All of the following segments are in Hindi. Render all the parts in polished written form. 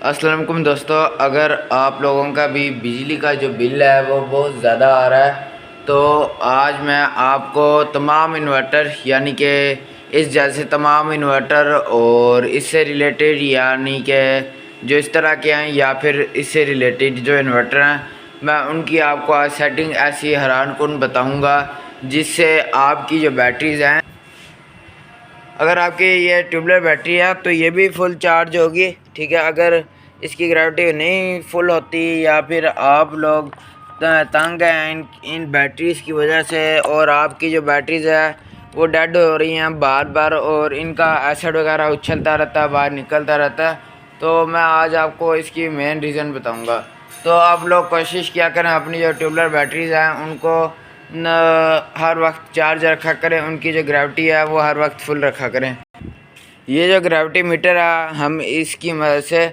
अस्सलाम वालेकुम दोस्तों, अगर आप लोगों का भी बिजली का जो बिल है वो बहुत ज़्यादा आ रहा है तो आज मैं आपको तमाम इन्वर्टर यानी कि इस जैसे तमाम इन्वर्टर और इससे रिलेटेड यानी कि जो इस तरह के हैं या फिर इससे रिलेटेड जो इन्वर्टर हैं मैं उनकी आपको आज सेटिंग ऐसी हैरान कुन बताऊँगा जिससे आपकी जो बैटरीज़ हैं, अगर आपकी ये ट्यूबलर बैटरी है तो ये भी फुल चार्ज होगी। ठीक है, अगर इसकी ग्रेविटी नहीं फुल होती या फिर आप लोग तंग हैं इन बैटरीज़ की वजह से और आपकी जो बैटरीज़ है वो डेड हो रही हैं बार बार और इनका एसिड वगैरह उछलता रहता है, बाहर निकलता रहता है, तो मैं आज आपको इसकी मेन रीज़न बताऊंगा। तो आप लोग कोशिश किया करें अपनी जो ट्यूबलर बैटरीज़ हैं उनको हर वक्त चार्ज रखा करें, उनकी जो ग्रेविटी है वो हर वक्त फुल रखा करें। ये जो ग्रेविटी मीटर है हम इसकी मदद से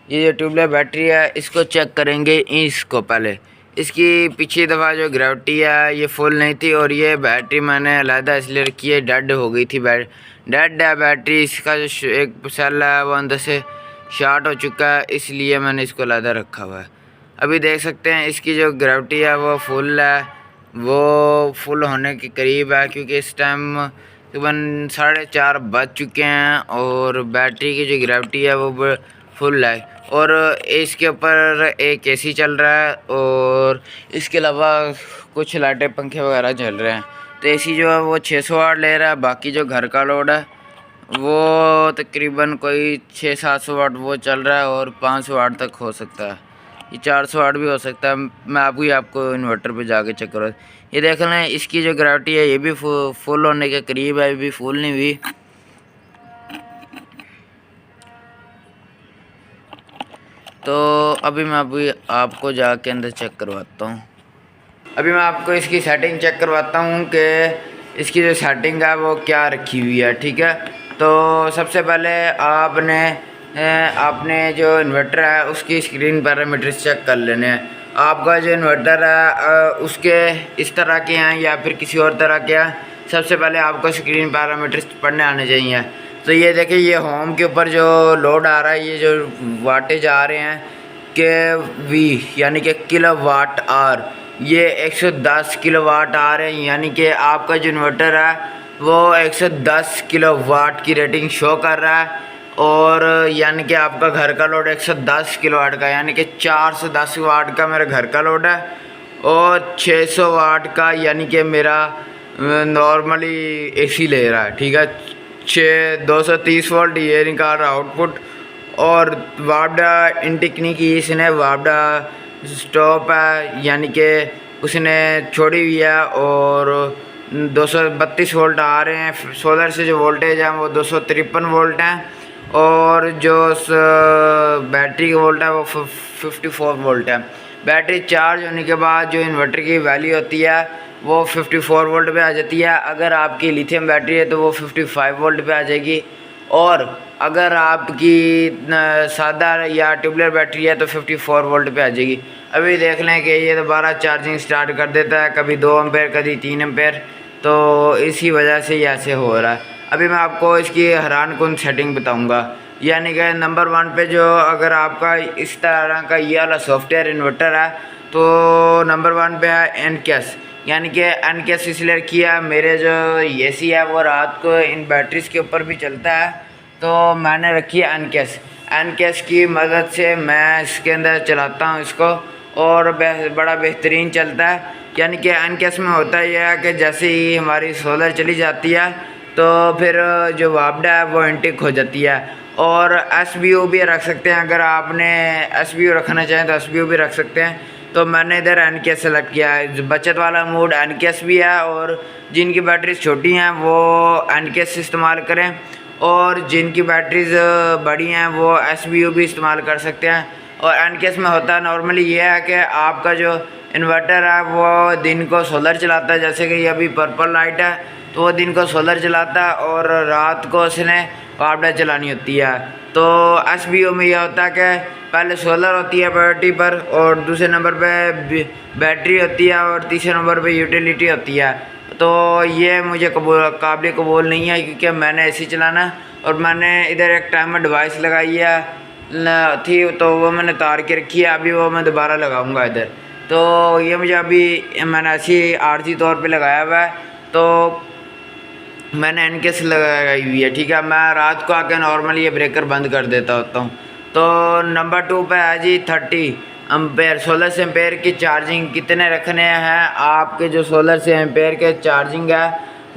ये जो ट्यूबलर बैटरी है इसको चेक करेंगे। इसको पहले इसकी पिछली दफ़ा जो ग्रेविटी है ये फुल नहीं थी और ये बैटरी मैंने अलहदा इसलिए रखी है, डेड हो गई थी, डेड है बैटरी। इसका जो एक सेल है वो अंदर से शॉर्ट हो चुका है, इसलिए मैंने इसको अलहदा रखा हुआ है। अभी देख सकते हैं इसकी जो ग्रेविटी है वो फुल है, वो फुल होने के करीब है क्योंकि इस टाइम तकरीबन 4:30 बज चुके हैं और बैटरी की जो ग्रेविटी है वो फुल है और इसके ऊपर एक एसी चल रहा है और इसके अलावा कुछ लाइटें पंखे वगैरह चल रहे हैं। तो एसी जो है वो 600 वाट ले रहा है, बाकी जो घर का लोड है वो तकरीबन कोई 600-700 वाट वो चल रहा है और 500 वाट तक हो सकता है, ये 400 वाट भी हो सकता है। मैं आपको इन्वर्टर पे जाके चेक करो। ये देख लें इसकी जो ग्रेविटी है ये भी फुल होने के करीब है, अभी फुल नहीं हुई। तो अभी मैं आपको जाके अंदर चेक करवाता हूँ। अभी मैं आपको इसकी सेटिंग चेक करवाता हूँ कि इसकी जो सेटिंग है वो क्या रखी हुई है। ठीक है, तो सबसे पहले आपने जो इन्वर्टर है उसकी स्क्रीन पैरामीटर्स चेक कर लेने हैं। आपका जो इन्वर्टर है उसके इस तरह के हैं या फिर किसी और तरह के हैं, सबसे पहले आपको स्क्रीन पैरामीटर्स पढ़ने आने चाहिए। तो ये देखिए, ये होम के ऊपर जो लोड आ रहा है, ये जो वाटेज आ रहे हैं के वी यानी कि किलो वाट आर, ये 110 किलो वाट आ रहे हैं, यानी कि आपका जो इन्वर्टर है वो 110 किलो वाट की रेटिंग शो कर रहा है और यानी कि आपका घर का लोड 110 किलो वाट का, यानी कि 410 वाट का मेरा घर का लोड है और 600 वाट का यानी कि मेरा नॉर्मली एसी ले रहा है। ठीक है, 230 वोल्ट ये निकाल रहा आउटपुट और वापडा इंटिकनी की इसने वापडा स्टॉप है यानी कि उसने छोड़ी हुई है और 232 वोल्ट आ रहे हैं। सोलर से जो वोल्टेज है वो 253 वोल्ट हैं और जो बैटरी का वोल्ट है वो 54 वोल्ट है। बैटरी चार्ज होने के बाद जो इन्वर्टर की वैल्यू होती है वो 54 वोल्ट पे आ जाती है। अगर आपकी लिथियम बैटरी है तो वो 55 वोल्ट पे आ जाएगी और अगर आपकी सादा या ट्यूबलर बैटरी है तो 54 वोल्ट पे आ जाएगी। अभी देख लें कि ये दोबारा चार्जिंग स्टार्ट कर देता है, कभी 2 एम्पेयर कभी 3 एम्पेयर, तो इसी वजह से ये ऐसे हो रहा है। अभी मैं आपको इसकी हैरान कुन सेटिंग बताऊंगा, यानी कि नंबर 1 पे जो अगर आपका इस तरह का ये वाला सॉफ्टवेयर इन्वर्टर है तो नंबर 1 पे है एनकेस, यानी कि एनकेस इसलिए किया मेरे जो एसी है वो रात को इन बैटरीज़ के ऊपर भी चलता है, तो मैंने रखी है एनकेस की मदद से मैं इसके अंदर चलाता हूँ इसको और बड़ा बेहतरीन चलता है। यानी कि एनकेस में होता यह है कि जैसे ही हमारी सोलर चली जाती है तो फिर जो वापडा है वो इंटिक हो जाती है और एसबीओ भी रख सकते हैं। अगर आपने एसबीओ रखना चाहें तो एसबीओ भी रख सकते हैं। तो मैंने इधर एनकेस सेलेक्ट किया है, बचत वाला मोड एनकेस भी है और जिनकी बैटरीज छोटी हैं वो एनकेस इस्तेमाल करें और जिनकी बैटरीज बड़ी हैं वो एसबीओ भी इस्तेमाल कर सकते हैं। और एनकेस में होता है नॉर्मली ये है कि आपका जो इन्वर्टर है वो दिन को सोलर चलाता है, जैसे कि ये अभी पर्पल लाइट है तो वो दिन को सोलर चलाता है और रात को उसने वापडा चलानी होती है। तो एसबीओ में यह होता है कि पहले सोलर होती है प्रायोरिटी पर और दूसरे नंबर पे बैटरी होती है और तीसरे नंबर पे यूटिलिटी होती है। तो ये मुझे काबिल कबूल नहीं है क्योंकि मैंने एसी चलाना और मैंने इधर एक टाइमर डिवाइस लगाई है थी तो वो मैंने तार के रखी है, अभी वो मैं दोबारा लगाऊंगा इधर। तो ये मुझे अभी मैंने ऐसी आर्जी तौर पे लगाया हुआ है, तो मैंने एनकेस लगाई हुई है, ठीक है। मैं रात को आके नॉर्मली ये ब्रेकर बंद कर देता होता हूँ। तो नंबर 2 पे है जी 30 एम्पेयर 16 से एम्पेयर की चार्जिंग कितने रखने हैं आपके। जो 16 से एम्पेयर के चार्जिंग है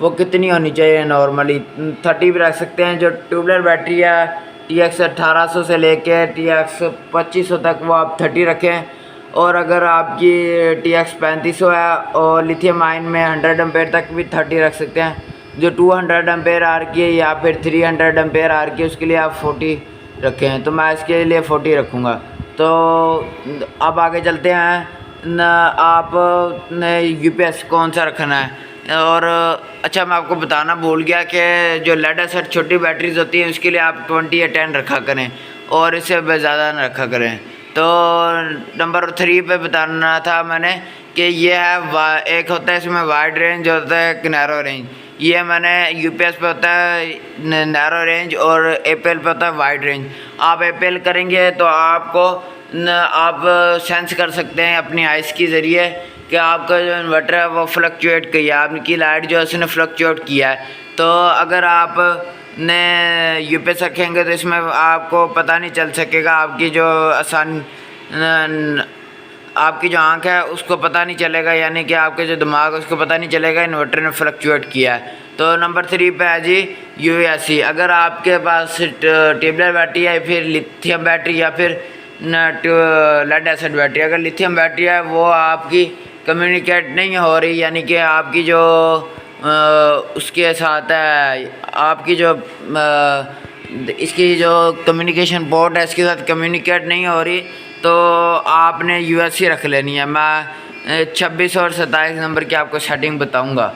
वो कितनी होनी चाहिए नॉर्मली 30 भी रख सकते हैं। जो ट्यूबलर बैटरी है TX 1800 से लेके TX 2500 तक वो आप 30 रखें। और अगर आपकी TX 3500 है और लिथियम आयन में 100 एम्पेयर तक भी 30 रख सकते हैं। जो 200 एम्पेयर आर की है या फिर 300 एम्पेयर आर की, उसके लिए आप 40 रखें। तो मैं इसके लिए 40 रखूँगा। तो अब आगे चलते हैं न, आप UPS कौन सा रखना है। और अच्छा, मैं आपको बताना भूल गया कि जो लेड एसिड छोटी बैटरीज होती हैं उसके लिए आप 20 या 10 रखा करें और इससे ज़्यादा ना रखा करें। तो नंबर 3 पे बताना था मैंने कि ये है एक होता है इसमें वाइड रेंज, होता है एक नैरो रेंज। ये मैंने UPS पे होता है नैरो रेंज और APL पे होता है वाइड रेंज। आप APL करेंगे तो आपको आप सेंस कर सकते हैं अपनी आइस के ज़रिए कि आपका जो इन्वर्टर है वो फ्लक्चुएट किया है, आपकी लाइट जो है उसने फ्लक्चुएट किया है। तो अगर आप ने UPS रखेंगे तो इसमें आपको पता नहीं चल सकेगा, आपकी जो आपकी जो आँख है उसको पता नहीं चलेगा, यानी कि आपके जो दिमाग है उसको पता नहीं चलेगा इन्वर्टर ने फ्लक्चुएट किया है। तो नंबर 3 पे है जी UAC। अगर आपके पास ट्यूबलर बैटरी है, फिर लिथियम बैटरी या फिर लेड एसिड बैटरी, अगर लिथियम बैटरी है वो आपकी कम्युनिकेट नहीं हो रही, यानी कि आपकी जो उसके साथ है आपकी जो इसकी जो कम्युनिकेशन पोर्ट है इसके साथ कम्युनिकेट नहीं हो रही, तो आपने USC रख लेनी है। मैं 26 और 27 नंबर की आपको सेटिंग बताऊंगा,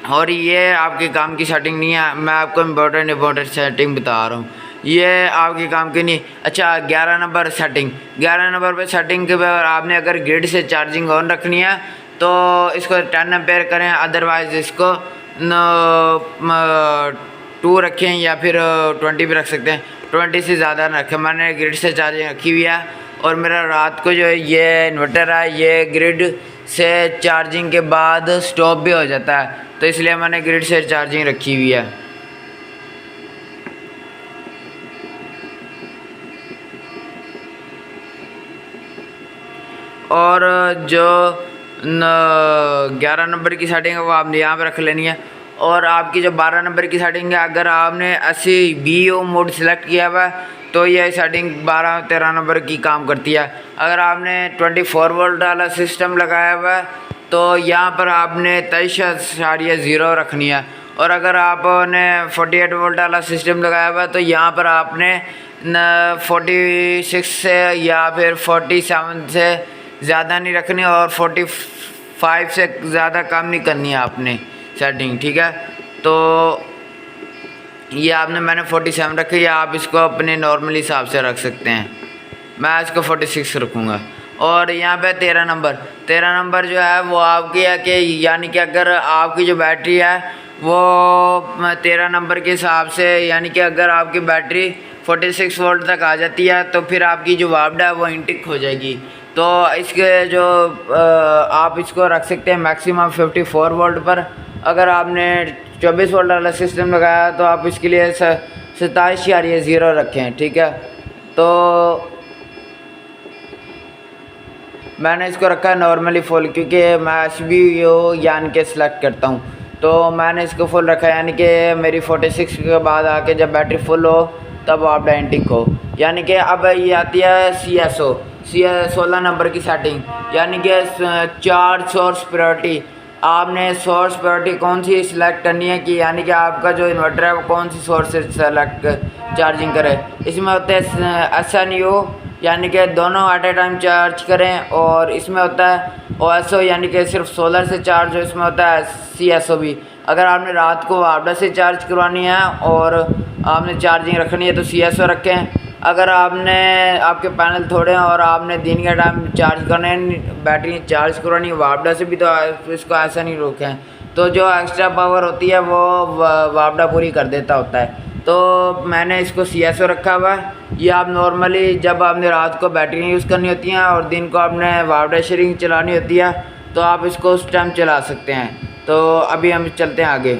और ये आपके काम की सेटिंग नहीं है, मैं आपको इम्पोर्टेंट सेटिंग बता रहा हूँ, ये आपके काम की नहीं। अच्छा, 11 नंबर सेटिंग। 11 नंबर पे सेटिंग के बाद आपने अगर ग्रिड से चार्जिंग ऑन रखनी है तो इसको 10 एम्पेयर करें, अदरवाइज़ इसको 2 रखें या फिर 20 भी रख सकते हैं, 20 से ज़्यादा ना रखें। मैंने ग्रिड से चार्जिंग रखी हुई है और मेरा रात को जो ये इन्वर्टर है ये ग्रिड से चार्जिंग के बाद स्टॉप भी हो जाता है, तो इसलिए मैंने ग्रिड से चार्जिंग रखी हुई है। और जो 11 नंबर की सेटिंग है वो आपने यहाँ पे रख लेनी है। और आपकी जो 12 नंबर की सेटिंग है, अगर आपने ऐसे BO मोड सेलेक्ट किया हुआ है तो ये सेटिंग 12-13 नंबर की काम करती है। अगर आपने 24 वोल्ट वाला सिस्टम लगाया हुआ है तो यहाँ पर आपने 23.0 रखनी है। और अगर आपने 48 वोल्ट वाला सिस्टम लगाया हुआ है तो यहाँ पर आपने 46 से या फिर 47 से ज़्यादा नहीं रखनी और 45 से ज़्यादा कम नहीं करनी है आपने सेटिंग, ठीक है। तो ये आपने मैंने 47 रखी है, आप इसको अपने नॉर्मल हिसाब से रख सकते हैं। मैं इसको 46 रखूँगा। और यहाँ पे 13 नंबर जो है वो आपकी है कि यानी कि अगर आपकी जो बैटरी है वो 13 नंबर के हिसाब से, यानी कि अगर आपकी बैटरी 46 वोल्ट तक आ जाती है तो फिर आपकी जो वापडा है वो इनटिक हो जाएगी। तो इसके जो आप इसको रख सकते हैं मैक्सिमम 54 वोल्ट पर। अगर आपने 24 वोल्ट वाला सिस्टम लगाया तो आप इसके लिए 27.0 रखें, ठीक है। तो मैंने इसको रखा है नॉर्मली फुल, क्योंकि मैं SBO यानी कि सिलेक्ट करता हूँ, तो मैंने इसको फुल रखा है, यानी कि मेरी 46 के बाद आके जब बैटरी फुल हो तब आप डायनेटिक हो। यानी कि अब ये आती है CSO 16 नंबर की सेटिंग, यानी कि चार्ज सोर्स प्रायोरिटी। आपने सोर्स प्रायोरिटी कौन सी सिलेक्ट करनी है कि यानी कि आपका जो इन्वर्टर है वो कौन सी सोर्स से सेलेक्ट चार्जिंग करे। इसमें होते हैं SNO यानी कि दोनों एट ए टाइम चार्ज करें, और इसमें होता है OSO यानी कि सिर्फ सोलर से चार्ज हो, इसमें होता है CSO भी। अगर आपने रात को वापडा से चार्ज करवानी है और आपने चार्जिंग रखनी है तो CSO रखें। अगर आपके पैनल थोड़े हैं और आपने दिन के टाइम चार्ज करने बैटरी चार्ज करवानी वापडा से भी तो इसको ऐसा नहीं रोकें, तो जो एक्स्ट्रा पावर होती है वो वापडा पूरी कर देता होता है। तो मैंने इसको CSO रखा हुआ है। ये आप नॉर्मली जब आपने रात को बैटरी यूज़ करनी होती हैं और दिन को आपने वाटर शेयरिंग चलानी होती है तो आप इसको उस टाइम चला सकते हैं। तो अभी हम चलते हैं आगे।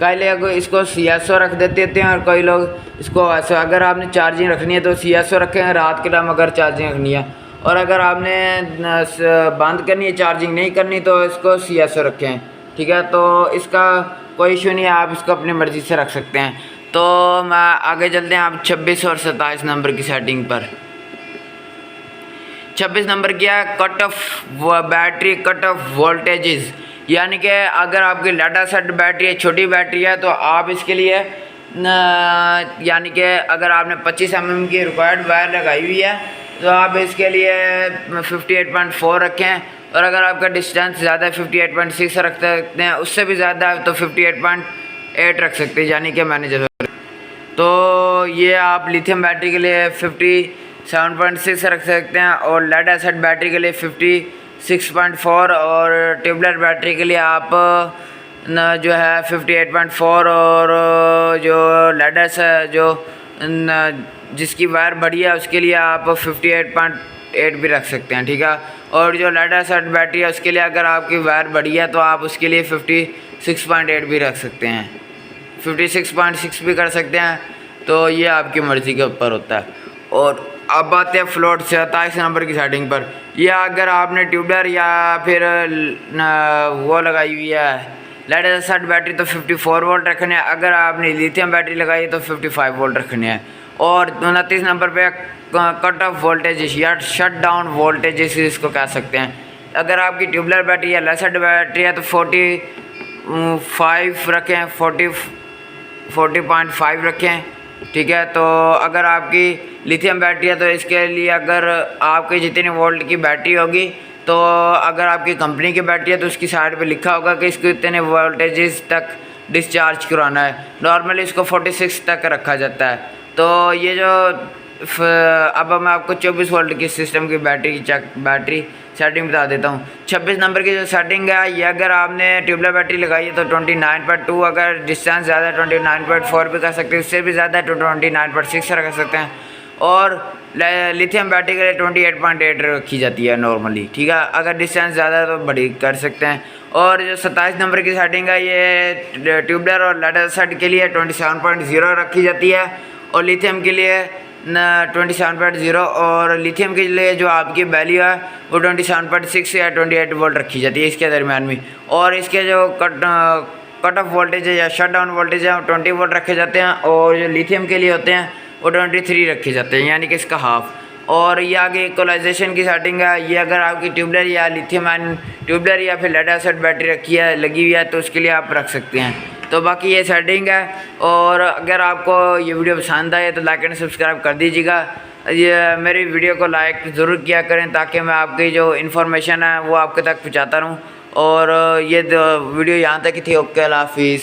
कई लोग इसको CSO रख देते हैं और कई लोग इसको ऐसे, अगर आपने चार्जिंग रखनी है तो CSO रखें रात के टाइम अगर चार्जिंग रखनी है, और अगर आपने बंद करनी है चार्जिंग नहीं करनी तो इसको CSO रखें। ठीक है, तो इसका कोई इशू नहीं है, आप इसको अपनी मर्ज़ी से रख सकते हैं। तो मैं आगे चलते हैं आप 26 और 27 नंबर की सेटिंग पर। 26 नंबर क्या है, cut off battery cut off voltages, यानी कि अगर आपकी लेड एसिड बैटरी है, छोटी बैटरी है, तो आप इसके लिए यानी कि अगर आपने 25 mm की रिक्वायर्ड वायर लगाई हुई है तो आप इसके लिए 58.4 रखें, और अगर आपका डिस्टेंस ज़्यादा है 58.6 रख सकते हैं, उससे भी ज़्यादा है तो 58.8 रख सकते हैं, यानी कि मैंने जैसे। तो ये आप लिथियम बैटरी के लिए 57.6 रख सकते हैं, और लेड एसिड बैटरी के लिए 56.4, और ट्यूबलेट बैटरी के लिए आप जो है 58.4, और जो लेड एसिड जो जिसकी वायर बड़ी है उसके लिए आप 58.8 भी रख सकते हैं। ठीक है, और जो लेड एसिड बैटरी है उसके लिए अगर आपकी वायर बड़ी है तो आप उसके लिए 56.8 भी रख सकते हैं, 56.6 भी कर सकते हैं। तो ये आपकी मर्ज़ी के ऊपर होता है। और अब बात है फ्लोट 27 नंबर की सेटिंग पर। यह अगर आपने ट्यूबलर या फिर वो लगाई हुई है लेड एसिड बैटरी तो 54 वोल्ट रखने हैं, अगर आपने लिथियम बैटरी लगाई है तो 55 वोल्ट रखने हैं। और 29 नंबर पे कट ऑफ वोल्टेज या शट डाउन वोल्टेज इसको कह सकते हैं। अगर आपकी ट्यूबलर बैटरी या लेड एसिड बैटरी है तो 45 रखें, 40.5 रखें। ठीक है, तो अगर आपकी लिथियम बैटरी है तो इसके लिए अगर आपकी जितनी वोल्ट की बैटरी होगी, तो अगर आपकी कंपनी की बैटरी है तो उसकी साइड पे लिखा होगा कि इसको इतने वोल्टेजेस तक डिस्चार्ज कराना है। नॉर्मली इसको 46 तक रखा जाता है। तो ये जो अब मैं आपको 24 वोल्ट की सिस्टम की बैटरी सेटिंग बता देता हूँ। 26 नंबर की जो सेटिंग है, ये अगर आपने ट्यूबलर बैटरी लगाई है तो 29.2, अगर डिस्टेंस ज़्यादा है 29.4 भी कर सकते हैं, उससे भी ज़्यादा है तो 29.6 रख सकते हैं, और लिथियम बैटरी के लिए 28.8 रखी जाती है नॉर्मली। ठीक है, अगर डिस्टेंस ज़्यादा है तो बड़ी कर सकते हैं। और जो 27 नंबर की सेटिंग है, ये ट्यूबलर और लेड एसिड के लिए 27.0 रखी जाती है, और लिथियम के लिए 27.0, और लिथियम के लिए जो आपकी वैल्यू है वो 27.6 या 28 वोल्ट रखी जाती है इसके दरमियान में। और इसके जो कट ऑफ वोल्टेज है या शट डाउन वोल्टेज है वो 20 वोल्ट रखे जाते हैं, और जो लिथियम के लिए होते हैं वो 23 रखे जाते हैं, यानी कि इसका हाफ। और ये आगे इक्वलाइजेशन की सेटिंग है, ये अगर आपकी ट्यूबलर या लिथियम ट्यूबलर या फिर लेड एसिड बैटरी रखी है लगी हुई है तो उसके लिए आप रख सकते हैं। तो बाकी ये सेटिंग है। और अगर आपको ये वीडियो पसंद आए तो लाइक एंड सब्सक्राइब कर दीजिएगा। ये मेरी वीडियो को लाइक ज़रूर किया करें ताकि मैं आपकी जो इन्फॉर्मेशन है वो आपके तक पहुँचाता रहूँ। और ये वीडियो यहाँ तक ही थी। ओके, अल्लाह हाफिज़।